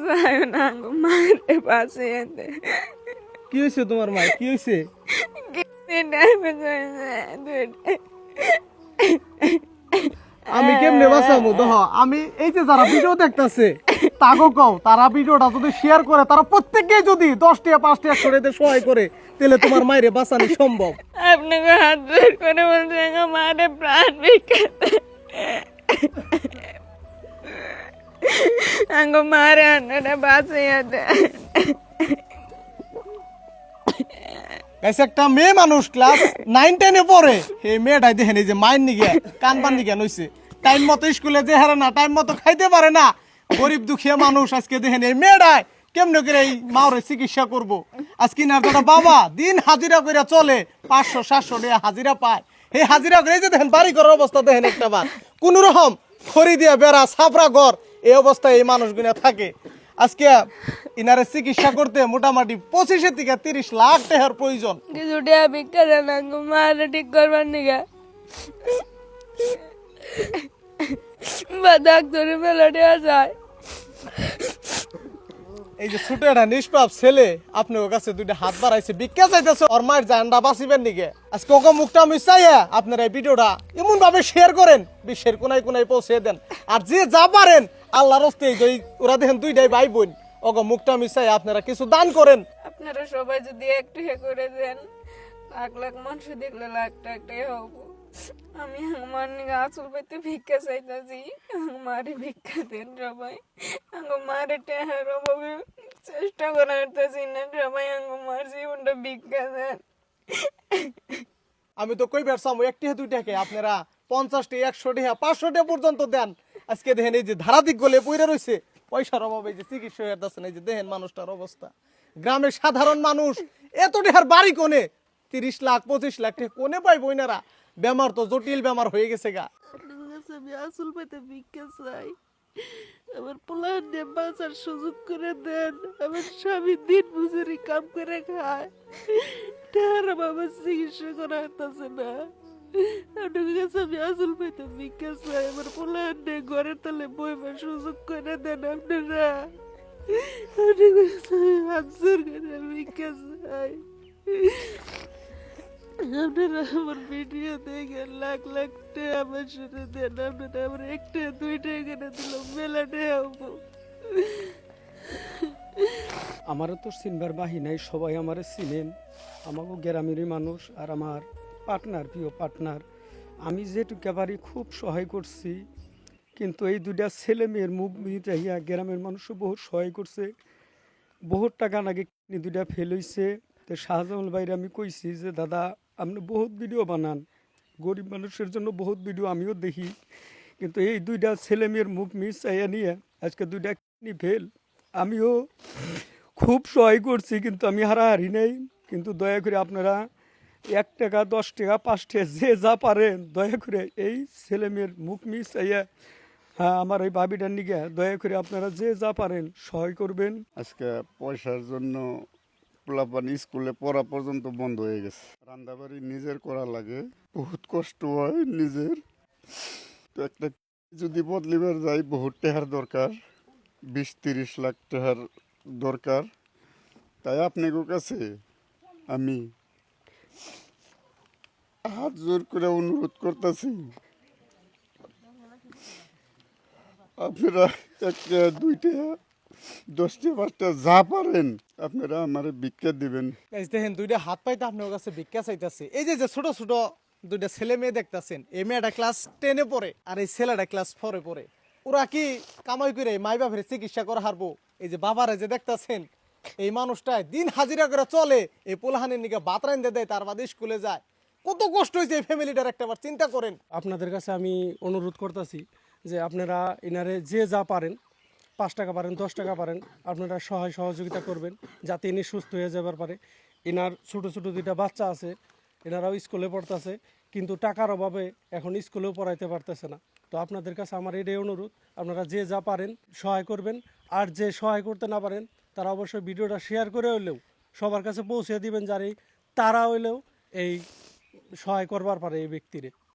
যায় না গো মারে পাশে কি হয়েছে তোমার মা? কি হয়েছে? আমি কেমনে বাঁচাবো? দেখ, আমি এই যে যারা ভিডিও দেখতেছে তাগো কও, তারা ভিডিওটা যদি শেয়ার করে, তারা প্রত্যেককে যদি 10 টাকা 5 টাকা করে দিয়ে সহায় করে, তাহলে তোমার মায়ের বাঁচানো সম্ভব। আপনাকে হাত জোর করে বলছে মারে প্রাণ ভিক্ষাতে আঙ্গো মারে আন্নাটা বাঁচে গাইস, একটা মেয়ে মানুষ ক্লাস 9 10 এ পড়ে, এই মেয়েটাই দেখেন এই যে মায়ের নিগে কান পান নিগে নইছে, টাইম মতো স্কুলে যে হারে না, টাইম মতো খাইতে পারে না, গরিব দুঃখীয়া মানুষ। আজকে দেখেন এই মেয়েটাই কেমনে করে এই মাওরে চিকিৎসা করব। আজকে না দাদা বাবা দিন হাজিরা করে চলে, 500 700 টাকা হাজিরা পায়। এই হাজিরা করে এই যে দেখেন বাড়ি ঘরের অবস্থা দেখেন, একটা বার কোন রকম খড়ি দিয়া বেড়া ছাপরা ঘর, এই অবস্থায় এই মানুষগুলো থাকে। আজকে ইনারে চিকিৎসা করতে মোটামুটি 25 থেকে 30 লাখ টাকার প্রয়োজন। কিছু টাকা ভিক্ষা দেন আঙ্গো মারে ঠিক করবার নিগা বা ডাক্তারে মেলা দেওয়া যায়। এই যে ছোট একটা নিষ্পাপ ছেলে আপনার কাছে দুইটা হাত বাড়াইছে, ভিক্ষা চাইতেছে ওর মায়ের জানটা বাঁচিবেন নিগে। আজকে ওকে মুখটা মিশাইয়া আপনারা এই ভিডিওটা এমন ভাবে শেয়ার করেন, বিশ্বের কোনায় কোনায় পৌঁছে দেন। আর যে যা পারেন আল্লাহর রাস্তায়, ওরা দেখেন দুইটাই ভাই বোন, ওকে মুখটা মিশাইয়া আপনারা কিছু দান করেন। আপনারা সবাই যদি একটু করে দেন, লাখ লাখ মানুষ দেখলে লাখ টাকা হবো। আমি আমার নিগা আসল পাইতে ভিক্ষা চাইতেছি, মারে ভিক্ষা দেন সবাই। আঙ্গো মারে টেহার অভাবে চেষ্টা করতেছি না, সবাই আঙ্গো মার জীবনটা ভিক্ষা দেন। আমি তো কই বেরসাম 1 টাকা 2 টাকা আপনারা 50 টাকা 100 টাকা 500 টাকা পর্যন্ত দেন। আজকে দেখেন এই যে ধারাদিক গলে পইরা রইছে, পয়সার অভাবে যে চিকিৎসা হইতাছে না। এই যে দেখেন মানুষটার অবস্থা, গ্রামের সাধারণ মানুষ এত টাকার বাড়ি কোনে, 30 লাখ 25 লাখ টাকা কোনে পাই বইনারা? বেমার তো জটিল বেমার হয়ে গেছে গা। আমি আসল পাইতে ভিক্ষা চাই, আমার পোলার নিয়ে বাঁচার সুযোগ করে দেন। আমার স্বামী দিন মজুরি কাম করে খায়, তার বাবা চিকিৎসা করা হইতাছে না। আপনার কাছে আমি আসল পাইতে ভিক্ষা চাই, আমার পোলার নিয়ে ঘরের তলে বইবার সুযোগ করে দেন আপনারা। আপনার কাছে হাত জোর করে ভিক্ষা চাই। আপনারা আমার ভিডিও দেখে লাখ লাখ টাকা আমার সাথে দেন। আপনারা আমার 1 টাকা 2 টাকা করে দিল মেলা টাকা হবো। আমারও তো চিনবার বাহি নাই, সবাই আমারে চিনেন, আমাকে গ্রামেরই মানুষ। আর আমার পার্টনার, প্রিয় পার্টনার, আমি যেটুকু পারি খুব সহায় করছি। কিন্তু এই দুইটা ছেলে মেয়ের মুখ মিটাইয়া গ্রামের মানুষও বহুত সহায় করছে। বহুত টাকা নাকি দুইটা ফেল হইছে। তো শাহজামাল ভাইরে আমি কইছি যে দাদা আপনি বহুত ভিডিও বানান, গরিব মানুষের জন্য বহুত ভিডিও আমিও দেখি, কিন্তু এই দুইটা ছেলে মেয়ের মুখ মিশাইয়া নিয়ে আজকে দুইটা কিডনি ফেল। আমিও খুব সহায় করছি, কিন্তু আমি হারাহারি নেই। কিন্তু দয়া করে আপনারা 1 টাকা 10 টাকা 5 টাকা যে যা পারেন দয়া করে এই ছেলে মেয়ের মুখ মিশাইয়া, হ্যাঁ আমার এই ভাবিটার নিগে দয়া করে আপনারা যে যা পারেন সহায় করবেন। আজকে পয়সার জন্য পোলাপান স্কুলে পড়া পর্যন্ত বন্ধ হয়ে গেছে। রান্দাবাড়ি নিজের করা লাগে, বহুত কষ্ট হয় নিজের। তো একটা যদি বদলিবার যাই বহুত টাকার দরকার, 20-30 লাখ টাকার দরকার। তাই আপনাদের কাছে আমি হাত জোর করে অনুরোধ করতেছি, আপনারা 1 টাকা 2 টাকা 10 টাকা 5 টাকা যা পারেন আপনারা আমারে ভিক্ষা দিবেন। গাইস দেখেন দুইটা হাত পাইতে আপনার কাছে ভিক্ষা চাইতেছে। এই যে যে ছোট ছোট দুইটা ছেলে মেয়ে দেখতেছেন, এই মেয়েটা ক্লাস 10 এ পড়ে আর এই ছেলেটা ক্লাস 4 এ পড়ে। ওরা কি কামাই করে মাই বাপের চিকিৎসা করা হারবো? এই যে বাবারা যে দেখতেছেন, এই মানুষটাই দিন হাজিরা করে চলে, এই পোলাহানের নিকে ভাত রাইন্দে দেয়, তার বাদে স্কুলে যায়। কত কষ্ট হয়েছে এই ফ্যামিলিটার, একটাবার চিন্তা করেন। আপনাদের কাছে আমি অনুরোধ করতেছি যে আপনারা এনারে যে যা পারেন, 5 টাকা পারেন 10 টাকা পারেন, আপনারা সহায় সহযোগিতা করবেন যাতে ইনি সুস্থ হয়ে যাবার পারে। এনার ছোটো ছোটো 2টা বাচ্চা আছে, এনারাও স্কুলে পড়তেছে, কিন্তু টাকার অভাবে এখন স্কুলেও পড়াইতে পারতেছে না। তো আপনাদের কাছে আমার এটাই অনুরোধ, আপনারা যে যা পারেন সহায় করবেন। আর যে সহায় করতে না পারেন তারা অবশ্যই ভিডিওটা শেয়ার করে হইলেও সবার কাছে পৌঁছে দিবেন, যারে তারা হইলেও এই সহায় করবার পারে এই ব্যক্তিরে।